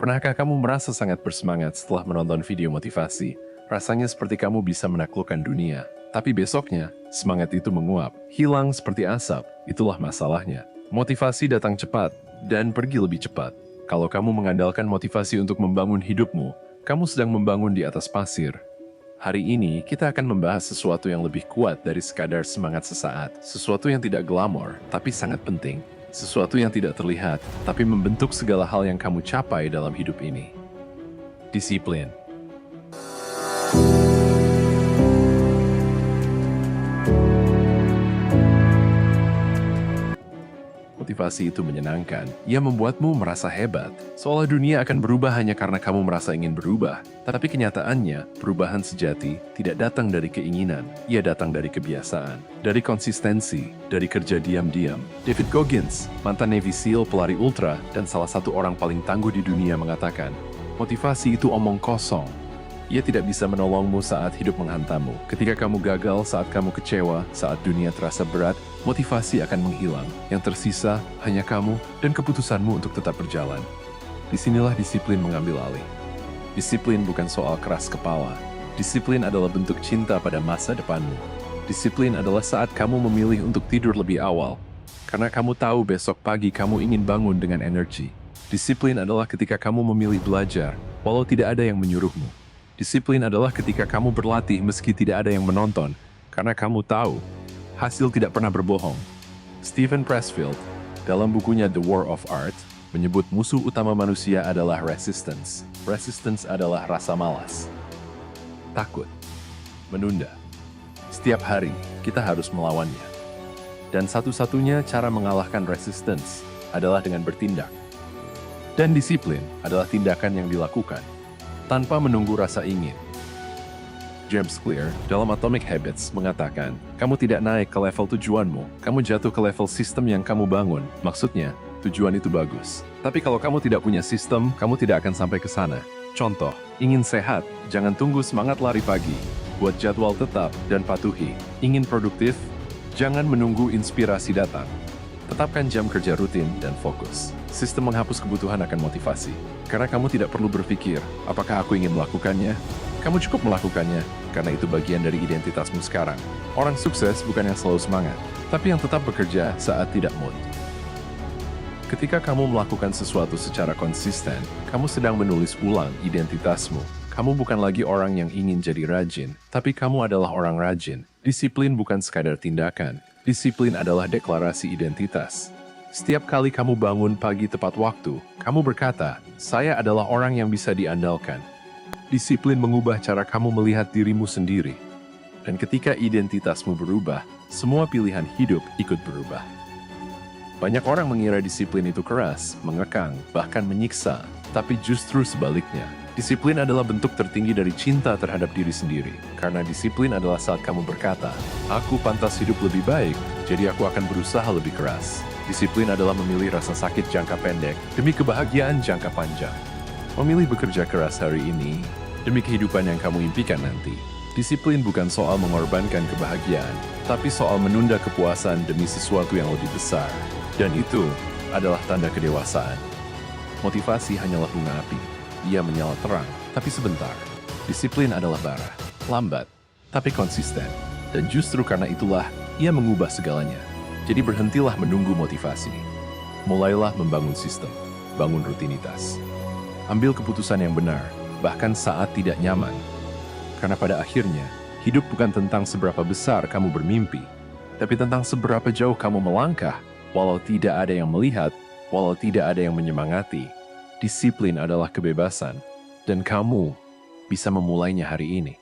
Pernahkah kamu merasa sangat bersemangat setelah menonton video motivasi? Rasanya seperti kamu bisa menaklukkan dunia. Tapi besoknya, semangat itu menguap, hilang seperti asap. Itulah masalahnya. Motivasi datang cepat dan pergi lebih cepat. Kalau kamu mengandalkan motivasi untuk membangun hidupmu, kamu sedang membangun di atas pasir. Hari ini, kita akan membahas sesuatu yang lebih kuat dari sekadar semangat sesaat. Sesuatu yang tidak glamor, tapi sangat penting. Sesuatu yang tidak terlihat, tapi membentuk segala hal yang kamu capai dalam hidup ini. Disiplin. Motivasi itu menyenangkan. Ia membuatmu merasa hebat. Seolah dunia akan berubah hanya karena kamu merasa ingin berubah. Tapi kenyataannya, perubahan sejati tidak datang dari keinginan. Ia datang dari kebiasaan, dari konsistensi, dari kerja diam-diam. David Goggins, mantan Navy SEAL, pelari ultra, dan salah satu orang paling tangguh di dunia mengatakan, motivasi itu omong kosong. Ia tidak bisa menolongmu saat hidup menghantammu. Ketika kamu gagal, saat kamu kecewa, saat dunia terasa berat, motivasi akan menghilang. Yang tersisa hanya kamu dan keputusanmu untuk tetap berjalan. Disinilah disiplin mengambil alih. Disiplin bukan soal keras kepala. Disiplin adalah bentuk cinta pada masa depanmu. Disiplin adalah saat kamu memilih untuk tidur lebih awal. Karena kamu tahu besok pagi kamu ingin bangun dengan energi. Disiplin adalah ketika kamu memilih belajar, walau tidak ada yang menyuruhmu. Disiplin adalah ketika kamu berlatih meski tidak ada yang menonton, karena kamu tahu, hasil tidak pernah berbohong. Steven Pressfield, dalam bukunya The War of Art, menyebut musuh utama manusia adalah resistance. Resistance adalah rasa malas, takut, menunda. Setiap hari, kita harus melawannya. Dan satu-satunya cara mengalahkan resistance adalah dengan bertindak. Dan disiplin adalah tindakan yang dilakukan tanpa menunggu rasa ingin. James Clear dalam Atomic Habits mengatakan, kamu tidak naik ke level tujuanmu, kamu jatuh ke level sistem yang kamu bangun. Maksudnya, tujuan itu bagus. Tapi kalau kamu tidak punya sistem, kamu tidak akan sampai ke sana. Contoh, ingin sehat, jangan tunggu semangat lari pagi. Buat jadwal tetap dan patuhi. Ingin produktif, jangan menunggu inspirasi datang. Tetapkan jam kerja rutin dan fokus. Sistem menghapus kebutuhan akan motivasi. Karena kamu tidak perlu berpikir, apakah aku ingin melakukannya? Kamu cukup melakukannya, karena itu bagian dari identitasmu sekarang. Orang sukses bukan yang selalu semangat, tapi yang tetap bekerja saat tidak mood. Ketika kamu melakukan sesuatu secara konsisten, kamu sedang menulis ulang identitasmu. Kamu bukan lagi orang yang ingin jadi rajin, tapi kamu adalah orang rajin. Disiplin bukan sekadar tindakan. Disiplin adalah deklarasi identitas. Setiap kali kamu bangun pagi tepat waktu, kamu berkata, saya adalah orang yang bisa diandalkan. Disiplin mengubah cara kamu melihat dirimu sendiri. Dan ketika identitasmu berubah, semua pilihan hidup ikut berubah. Banyak orang mengira disiplin itu keras, mengekang, bahkan menyiksa. Tapi justru sebaliknya. Disiplin adalah bentuk tertinggi dari cinta terhadap diri sendiri. Karena disiplin adalah saat kamu berkata, aku pantas hidup lebih baik, jadi aku akan berusaha lebih keras. Disiplin adalah memilih rasa sakit jangka pendek demi kebahagiaan jangka panjang. Memilih bekerja keras hari ini demi kehidupan yang kamu impikan nanti. Disiplin bukan soal mengorbankan kebahagiaan, tapi soal menunda kepuasan demi sesuatu yang lebih besar. Dan itu adalah tanda kedewasaan. Motivasi hanyalah bunga api. Ia menyala terang, tapi sebentar. Disiplin adalah bara, lambat, tapi konsisten. Dan justru karena itulah, ia mengubah segalanya. Jadi berhentilah menunggu motivasi. Mulailah membangun sistem, bangun rutinitas. Ambil keputusan yang benar, bahkan saat tidak nyaman. Karena pada akhirnya, hidup bukan tentang seberapa besar kamu bermimpi, tapi tentang seberapa jauh kamu melangkah, walau tidak ada yang melihat, walau tidak ada yang menyemangati. Disiplin adalah kebebasan, dan kamu bisa memulainya hari ini.